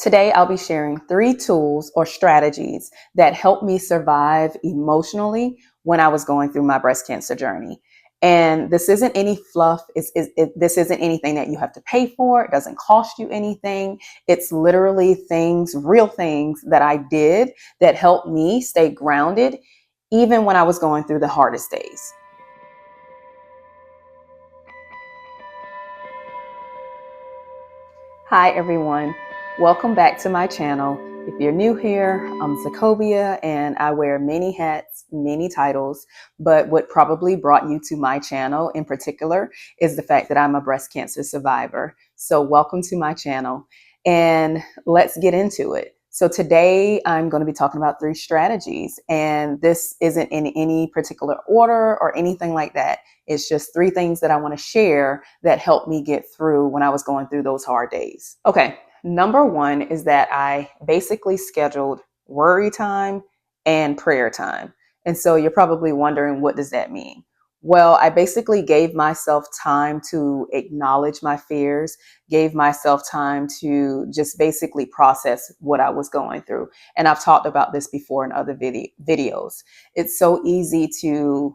Today, I'll be sharing 3 tools or strategies that helped me survive emotionally when I was going through my breast cancer journey. And this isn't any fluff. This isn't anything that you have to pay for. It doesn't cost you anything. It's literally things, real things that I did that helped me stay grounded, even when I was going through the hardest days. Hi, everyone. Welcome back to my channel. If you're new here, I'm Zacobia and I wear many hats, many titles, but what probably brought you to my channel in particular is the fact that I'm a breast cancer survivor. So welcome to my channel and let's get into it. So today I'm going to be talking about 3 strategies, and this isn't in any particular order or anything like that. It's just 3 things that I want to share that helped me get through when I was going through those hard days. Okay, number 1 is that I basically scheduled worry time and prayer time. And so you're probably wondering, what does that mean? Well, I basically gave myself time to acknowledge my fears, gave myself time to just basically process what I was going through. And I've talked about this before in other videos. It's so easy to,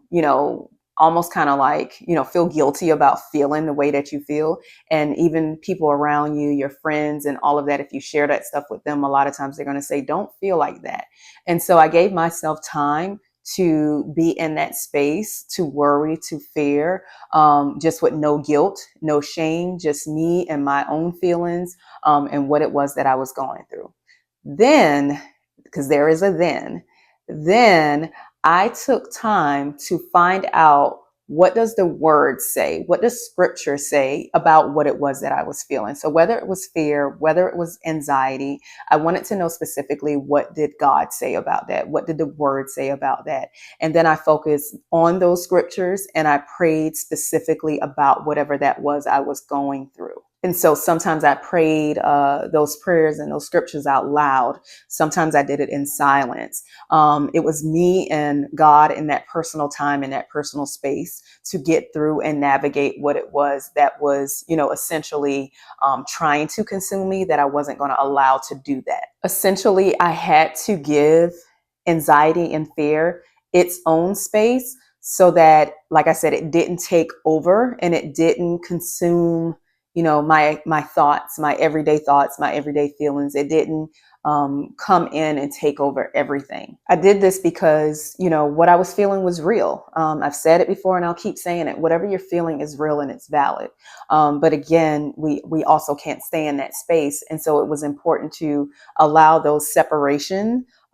almost kind of like, feel guilty about feeling the way that you feel. And even people around you, your friends and all of that, if you share that stuff with them, a lot of times they're going to say, don't feel like that. And so I gave myself time to be in that space, to worry, to fear, just with no guilt, no shame, just me and my own feelings, and what it was that I was going through. Then, because there is a then I took time to find out, what does the word say? What does scripture say about what it was that I was feeling? So whether it was fear, whether it was anxiety, I wanted to know specifically, what did God say about that? What did the word say about that? And then I focused on those scriptures and I prayed specifically about whatever that was I was going through. And so sometimes I prayed those prayers and those scriptures out loud. Sometimes I did it in silence. It was me and God in that personal time, in that personal space, to get through and navigate what it was that was, essentially trying to consume me, that I wasn't going to allow to do that. Essentially, I had to give anxiety and fear its own space so that, like I said, it didn't take over and it didn't consume my thoughts, my everyday feelings. It didn't come in and take over everything. I did this because, what I was feeling was real. I've said it before and I'll keep saying it. Whatever you're feeling is real and it's valid. But again, we also can't stay in that space. And so it was important to allow those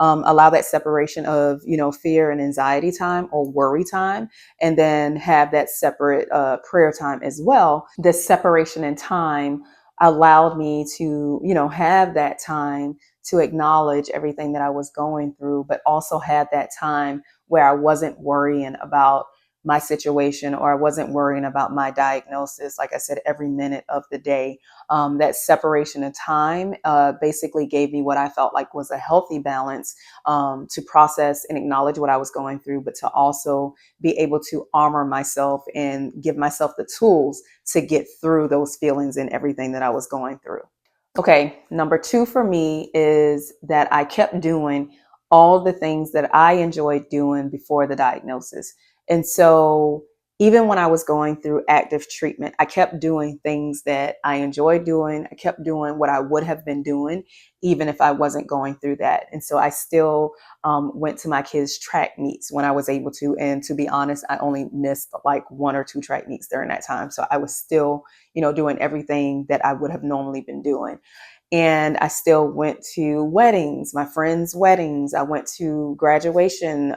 allow that separation of, fear and anxiety time or worry time, and then have that separate prayer time as well. This separation in time allowed me to, have that time to acknowledge everything that I was going through, but also had that time where I wasn't worrying about my situation, or I wasn't worrying about my diagnosis, like I said, every minute of the day. That separation of time basically gave me what I felt like was a healthy balance to process and acknowledge what I was going through, but to also be able to armor myself and give myself the tools to get through those feelings and everything that I was going through. Okay, number 2 for me is that I kept doing all the things that I enjoyed doing before the diagnosis. And so even when I was going through active treatment, I kept doing things that I enjoyed doing. I kept doing what I would have been doing, even if I wasn't going through that. And so I still went to my kids' track meets when I was able to. And to be honest, I only missed like 1 or 2 track meets during that time. So I was still, doing everything that I would have normally been doing. And I still went to weddings, my friends' weddings. I went to graduation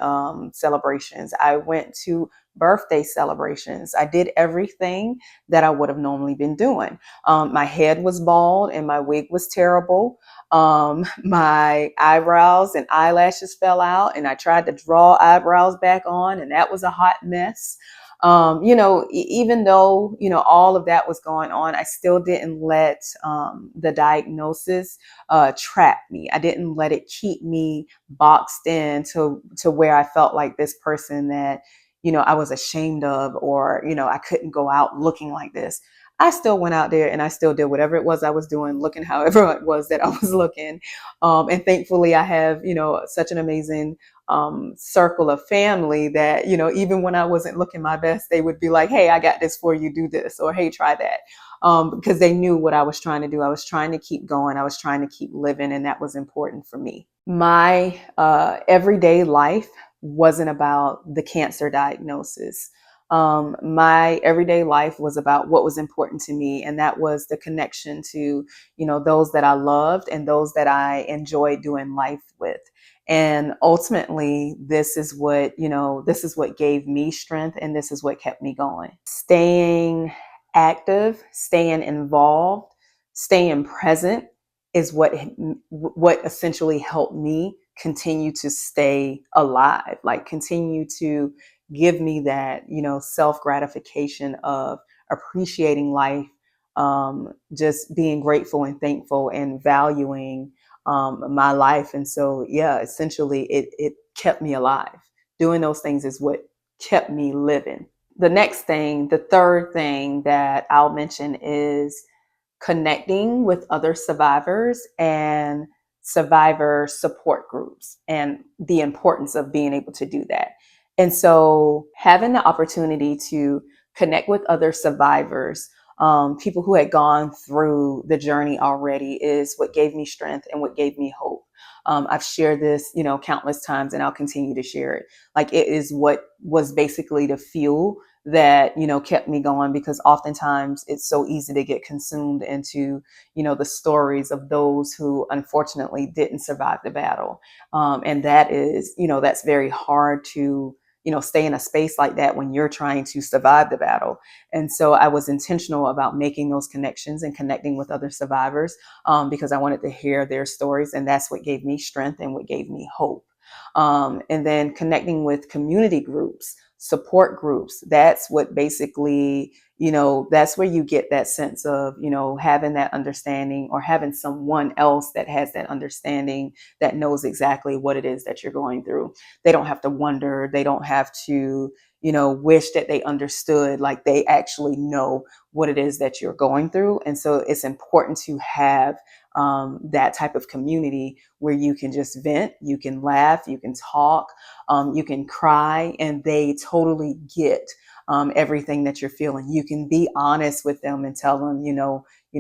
celebrations. I went to birthday celebrations. I did everything that I would have normally been doing. My head was bald and my wig was terrible. My eyebrows and eyelashes fell out, and I tried to draw eyebrows back on, and that was a hot mess. Even though, all of that was going on, I still didn't let the diagnosis trap me. I didn't let it keep me boxed in to where I felt like this person that, I was ashamed of, or, I couldn't go out looking like this. I still went out there and I still did whatever it was I was doing, looking however it was that I was looking. And thankfully I have, such an amazing circle of family that, even when I wasn't looking my best, they would be like, hey, I got this for you, do this, or hey, try that. Because they knew what I was trying to do. I was trying to keep going. I was trying to keep living, and that was important for me. My everyday life wasn't about the cancer diagnosis. My everyday life was about what was important to me, and that was the connection to, those that I loved and those that I enjoyed doing life with. And ultimately, this is what gave me strength, and this is what kept me going. Staying active, staying involved, staying present is what essentially helped me continue to stay alive, like continue to give me that, self gratification of appreciating life, just being grateful and thankful and valuing my life. And so, yeah, essentially it kept me alive. Doing those things is what kept me living. The next thing, the third thing that I'll mention is connecting with other survivors and survivor support groups and the importance of being able to do that. And so having the opportunity to connect with other survivors, people who had gone through the journey already, is what gave me strength and what gave me hope. I've shared this, countless times, and I'll continue to share it. Like, it is what was basically the fuel that, kept me going, because oftentimes it's so easy to get consumed into, the stories of those who unfortunately didn't survive the battle. And that is, that's very hard to, stay in a space like that when you're trying to survive the battle. And so I was intentional about making those connections and connecting with other survivors, because I wanted to hear their stories. And that's what gave me strength and what gave me hope. And then connecting with community groups, support groups. That's what basically, that's where you get that sense of, having that understanding, or having someone else that has that understanding, that knows exactly what it is that you're going through. They don't have to wonder. They don't have to, wish that they understood. Like, they actually know what it is that you're going through. And so it's important to have that type of community where you can just vent, you can laugh, you can talk, you can cry, and they totally get everything that you're feeling. You can be honest with them and tell them,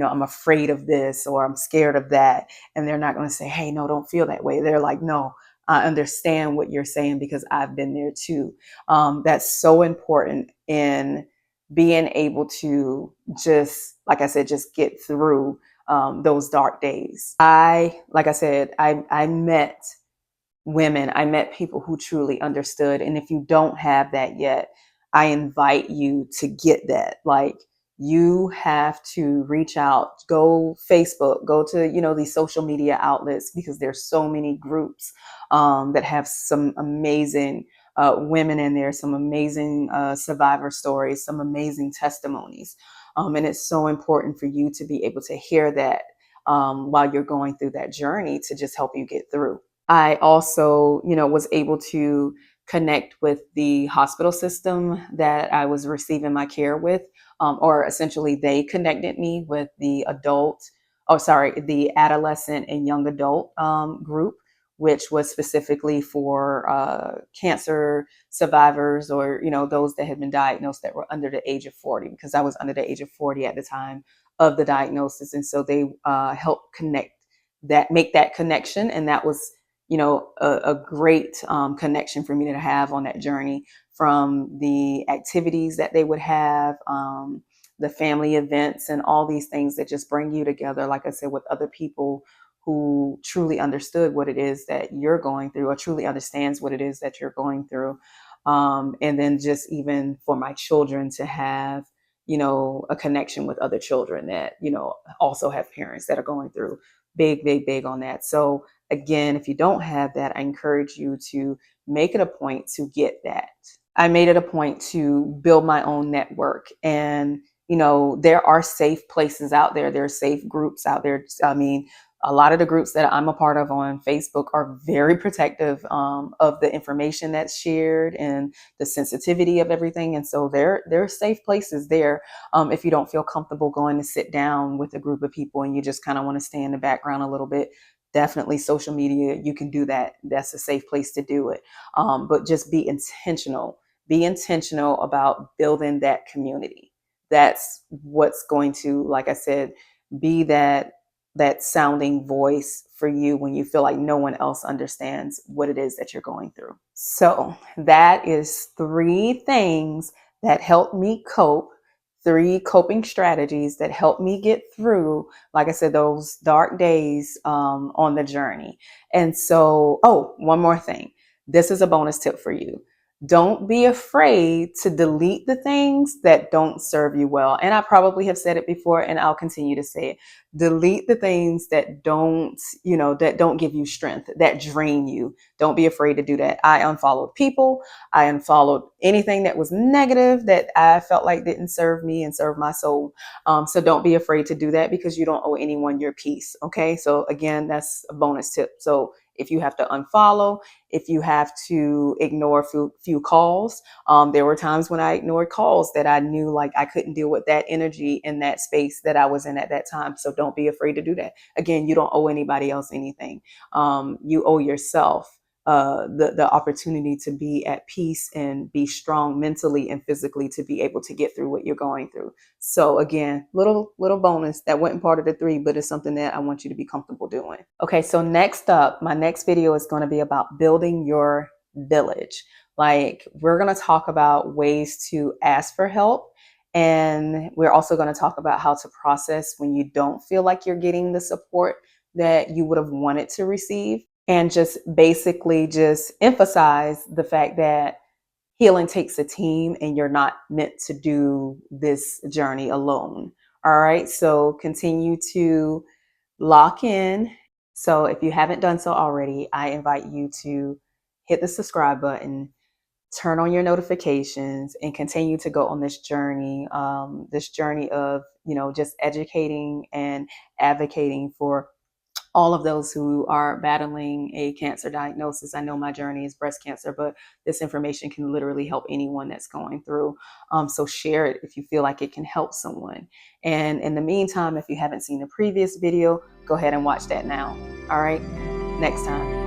I'm afraid of this, or I'm scared of that. And they're not going to say, hey, no, don't feel that way. They're like, no, I understand what you're saying because I've been there too. That's so important in being able to just, like I said, just get through those dark days. Like I said, I met women, I met people who truly understood. And if you don't have that yet, I invite you to get that. Like, you have to reach out, go Facebook, go to, these social media outlets, because there's so many groups that have some amazing women in there, some amazing survivor stories, some amazing testimonies. And it's so important for you to be able to hear that while you're going through that journey, to just help you get through. I also, was able to connect with the hospital system that I was receiving my care with, or essentially they connected me with the the adolescent and young adult group, which was specifically for cancer survivors, or, those that had been diagnosed that were under the age of 40, because I was under the age of 40 at the time of the diagnosis. And so they helped make that connection. And that was, a great connection for me to have on that journey, from the activities that they would have, the family events, and all these things that just bring you together, like I said, with other people who truly understood what it is that you're going through, or truly understands what it is that you're going through. And then just even for my children to have, a connection with other children that, also have parents that are going through. Big, big, big on that. So again, if you don't have that, I encourage you to make it a point to get that. I made it a point to build my own network. And, there are safe places out there. There are safe groups out there. I mean, A lot of the groups that I'm a part of on Facebook are very protective of the information that's shared and the sensitivity of everything. And so there are safe places there. If you don't feel comfortable going to sit down with a group of people and you just kind of want to stay in the background a little bit, definitely social media, you can do that. That's a safe place to do it. But just be intentional. Be intentional about building that community. That's what's going to, like I said, be that sounding voice for you when you feel like no one else understands what it is that you're going through. So that is 3 things that help me cope, 3 coping strategies that help me get through, like I said, those dark days on the journey. And so, oh, one more thing. This is a bonus tip for you. Don't be afraid to delete the things that don't serve you well. And I probably have said it before and I'll continue to say it. Delete the things that don't give you strength, that drain you. Don't be afraid to do that. I unfollowed people. I unfollowed anything that was negative that I felt like didn't serve me and serve my soul. So don't be afraid to do that because you don't owe anyone your peace. Okay. So again, that's a bonus tip. So if you have to unfollow, if you have to ignore a few calls, there were times when I ignored calls that I knew like I couldn't deal with that energy in that space that I was in at that time. So don't be afraid to do that. Again, you don't owe anybody else anything. You owe yourself the opportunity to be at peace and be strong mentally and physically to be able to get through what you're going through. So again, little bonus that wasn't part of the 3, but it's something that I want you to be comfortable doing. Okay, so next up, my next video is going to be about building your village. Like we're going to talk about ways to ask for help. And we're also going to talk about how to process when you don't feel like you're getting the support that you would have wanted to receive. And just basically just emphasize the fact that healing takes a team and you're not meant to do this journey alone. All right. So continue to lock in. So if you haven't done so already, I invite you to hit the subscribe button, turn on your notifications, and continue to go on this journey of, just educating and advocating for all of those who are battling a cancer diagnosis. I know my journey is breast cancer, but this information can literally help anyone that's going through. So share it if you feel like it can help someone. And in the meantime, if you haven't seen the previous video, go ahead and watch that now. All right, next time.